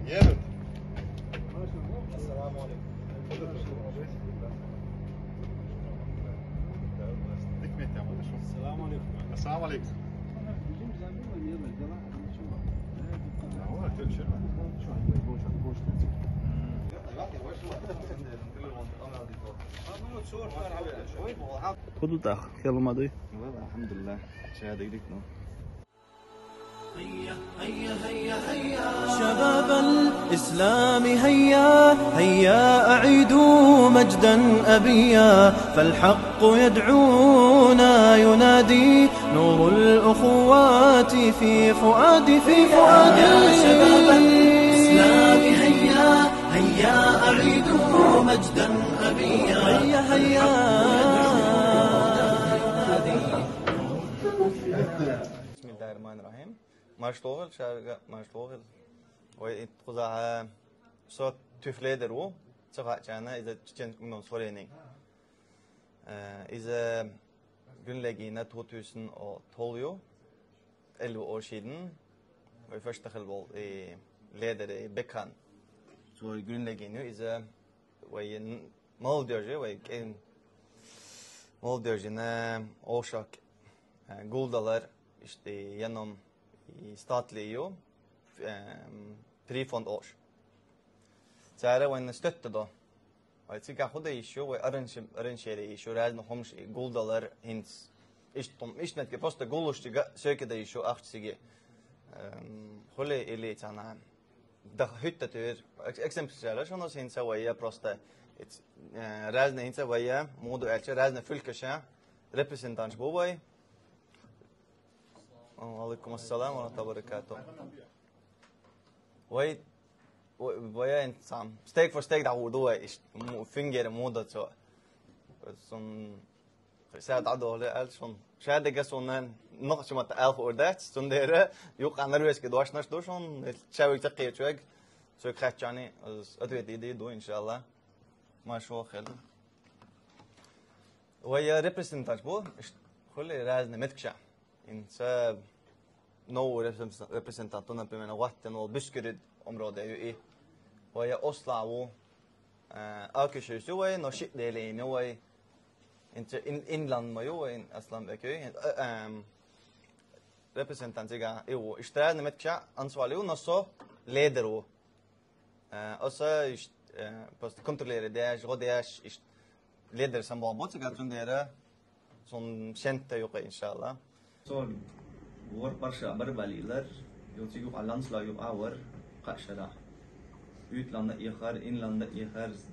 Yerim. السلام عليكم. السلام عليكم. خذوا داخل يلا ماضي. والله الحمد لله شهادة جديدنا. هيا هيا هيا هيا شباب الإسلام هيا هيا أعيدوا مجدا أبيا فالحق يدعونا ينادي نور الأخوات في فؤادي يا شباب الإسلام هيا هيا أعيدوا مجدا أبيا هيا هيا بسم الله الرحمن الرحيم. Marshlovel, شارع Marshlovel. وإنت خذها صوت تفليدر و صفحة جانا إذا تجن من صورينين. إذا günlegina 2012 11 år siden var jeg først leder i Bekkan. Så grunnleggende er en måldørge, og en måldørgende årsak goldaler gjennom i statlige frifond års. Så er det en støtte da. Og jeg tror ikke det ikke, og arrangerer ikke, og reisende homs i goldaler hins. Ikke nettopp posta goldaler søker det ikke, og aktig holde i litt sånn da hyttet til eksempelvis er det sånn at hins er jeg prosta reisende hins er jeg må du ikke reisende fylkesje representant på vei. Alaikum assalam wa rahmatullahi wa barakatuh. Vad är inte sam steg för steg där då är fungerar modet så som så att då är allt sån شاده جسون نقش ما تألف أردات سندرة يوق أنا رويس كده واش ناش دوشون شاوي تقية شوية سوي خات يعني أدوية دي دو إن شاء الله ما شو خل وهي representant بو خلي رازنا متكشة إن سب نو representant تونا بمن وقت نو بسكرد området ju i och jag oslavu akishur så är nog shit det är nog inte inland med ju in Aslanbek ju representantiga jo istället med tja ansvarig och så leder och så post kontrollera det är och det är leder som var bort så att det som känt ju inshallah så vår parsha barbaliler jag tycker på landslag ju hour قشرة utlandet inlandet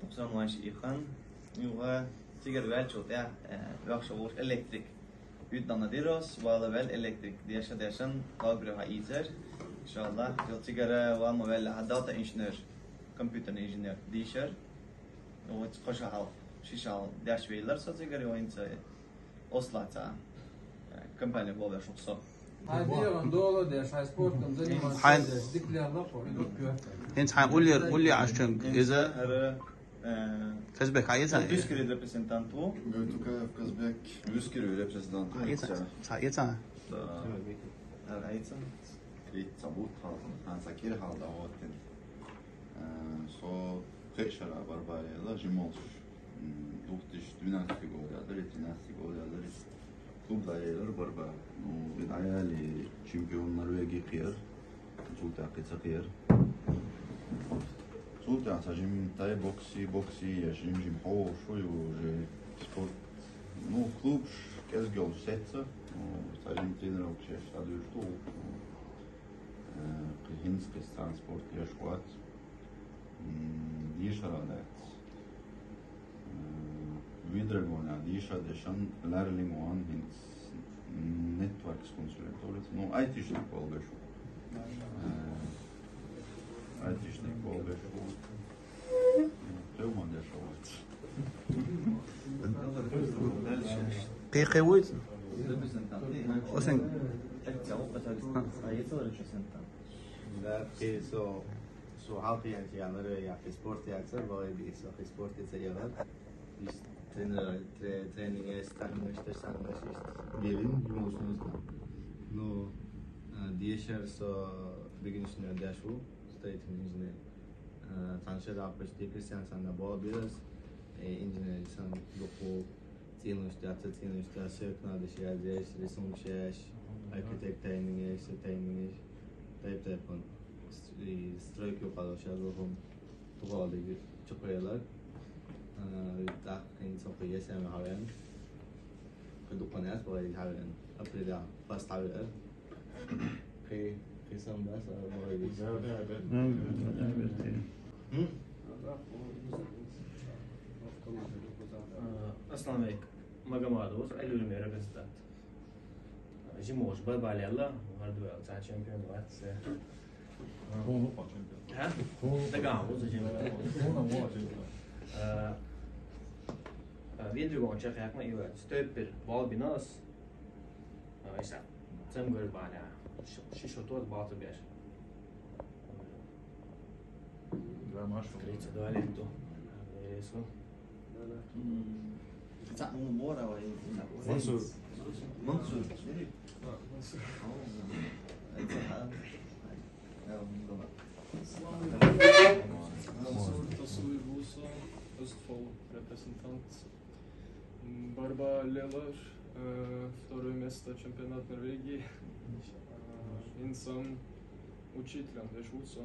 doppsammanhang jo sikkert vel så det vår elektrik utdannet deras var vel elektrik det är sen dagbrød har iser inshallah jag tycker var man väl data ingenjör computeringenjör det kör och ett kanske halv shisha det spelar så tycker jag inte oslata компания была så انت قول لي عشان اذا كسبك عايزها Ryski representant då. Mötuka Kazbek ryski representant. عايزها Aiza. Lite sabut han sakir halda åten. Så kışara barbariyada jimons. Doktiş dünastik oluyorlar, etinastik oluyorlar. Klublar barbar. وبالعيالي شامبيون نرويجي خير سلطة قيسة خير سلطة ساجم تاي بوكسي يجيم جيم حو شوي وجي سبورت نو كلوبش كازجول سيتسا وساجم ترينر وكشيش هادو شتو قيهنس قيس ترانسبورت يشوات ديشا رادات ويدرغونا ديشا ديشان لارلينغوان هنس networks konsulentores, no IT-šnik olbešu. IT-šnik olbešu. Tev man dešavats. قيقي ويت وسن لا في سو عاطي يعني في سبورت أكثر بغي بيسو في سبورت يتسيرات trening je stvarno nešto samo bili, no diešar so beginner där så state engineer tanşa da apış de Christian sana bol biraz engineer san loko tino işte sökna da şey yazış resim şey architect training type kon strike yok alıyor şahım tuvalı çıkıyorlar da kan sokuya sen haven كدقناس بغي يحاول أبدا بس تعال في سام بس بغي Aslan Bey, Magamados, Elul Merabestat. Jimosh, Babalella, Hardwell, Champion, what's ha? The Gamos, the videregående så fikk man jo støper valbinas. Ikke sant? Går bare skishotod batubjer. Skritt då litt då. Det så. Tá no humor aí. Mansur. Mansur. Mansur Tassoy Busa, Östfold representant. Barba Lelar, второе место чемпионат Норвегии. Insan учителем дешутся.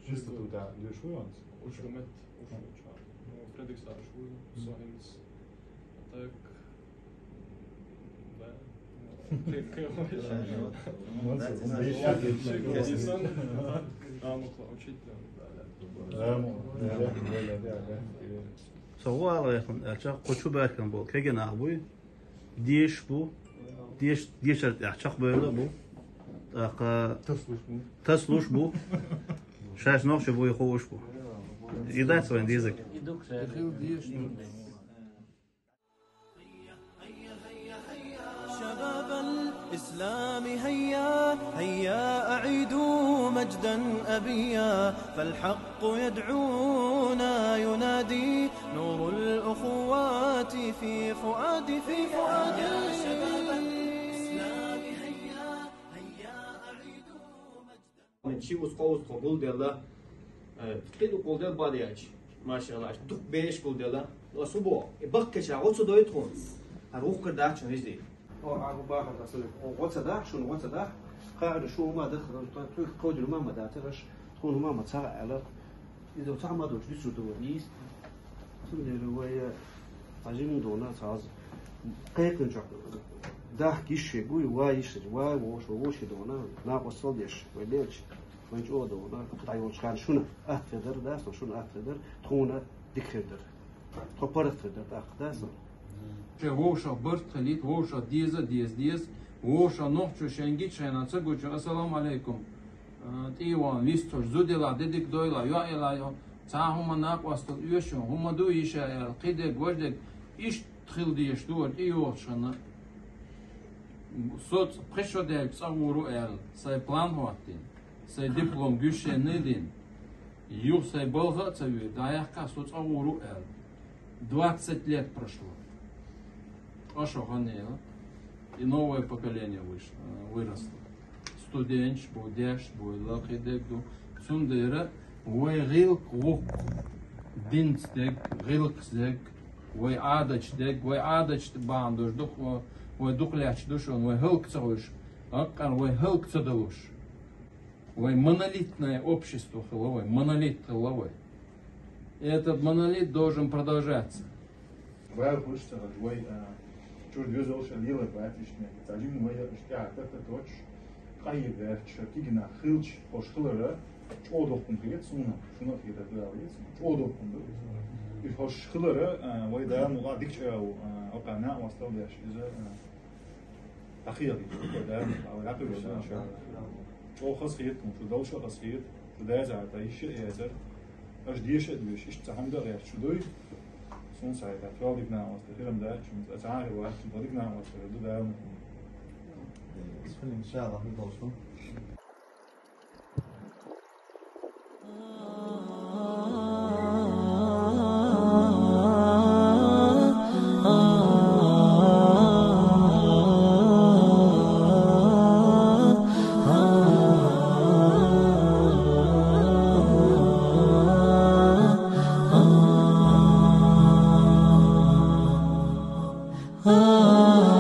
Just to da du sjuans. Ušumet, ušuča. Fredrikstad šuju, så hins. Tak. Da. Insan, amokla učitelem. سو والله يا أخي أشق قشو باركن بو كجنا أبوي ديش أشق بيلا بو تسلوش بو شاش نوخش بو يخوش بو يدات وين ديزك شباب الإسلام هيا هيا أعيدوا مجدا أبيا فالحق يدعونا ينادي نور الأخوات في فؤادي يا شباب الإسلام هيا هيا أعيدوا مجدا من شيء وسقوط قبول ديلا تقيد قول ديال بادياج ما شاء الله دك بيش قول ديلا وصبو يبكش عوض دويتهم هروح كرداش نجدي أو باخر أصل وصدق شنو وصدق قاعد شو ما دخل كود ما مداترش تكون ما متسرع على إذا تعمدوا تجلسوا دوريس ثم الرواية عجيم دونا صاز قيقن جاك ده كيش يقول وايش وش دونا ناقص صديش وليش وين جو دونا تعيون كان شنو أهتدر ده شنو أهتدر تكون دكتور تقبرت تقدر أخذ ووشا برت خليت ووشا ديز ووشا نوحشو شنجيت شينا تسقوشو السلام عليكم تيوان ويستوش زودلا ديدك دويلا يا تاهما ناقوستو يوشو هما دو يشا قيدك وجدك إيش تخيل ديش دور إيوشنا صوت بريشو ديك تصورو ساي план هواتين ساي диплом гюше недин ю сай болга цавю даяхка соцауру 20 лет прошло. Ошо ганела. И новое поколение выросло. Студенч, будеш, буйлакидек, цундера, гилк вук, динстек, гилксдек, адачдек, адач бандуш, духляч душон, гилкцауш, аккан, гилкцадалуш. Монолитное общество хиловое, монолит хиловой. И этот монолит должен продолжаться. Чур везол шалила батишне. Тажим моя штата точ. Кайы верч тигна хилч хошхлара. Чодох конкрет суна. Шуна фида давлес. Чодох конкрет. И хошхлара вай да муга дикч оqana вастал даш. Иза тахири. Да ау япи беша. Чо хасхит, чо долша хасхит. Да за таиш язер. Аж диш диш. Иш цахамда гэр чудой. Soms zei dat wel ik nou was de film daar, het aardig was, wat ik nou was, doe daar. Dat vind ik zelf niet wel zo. الله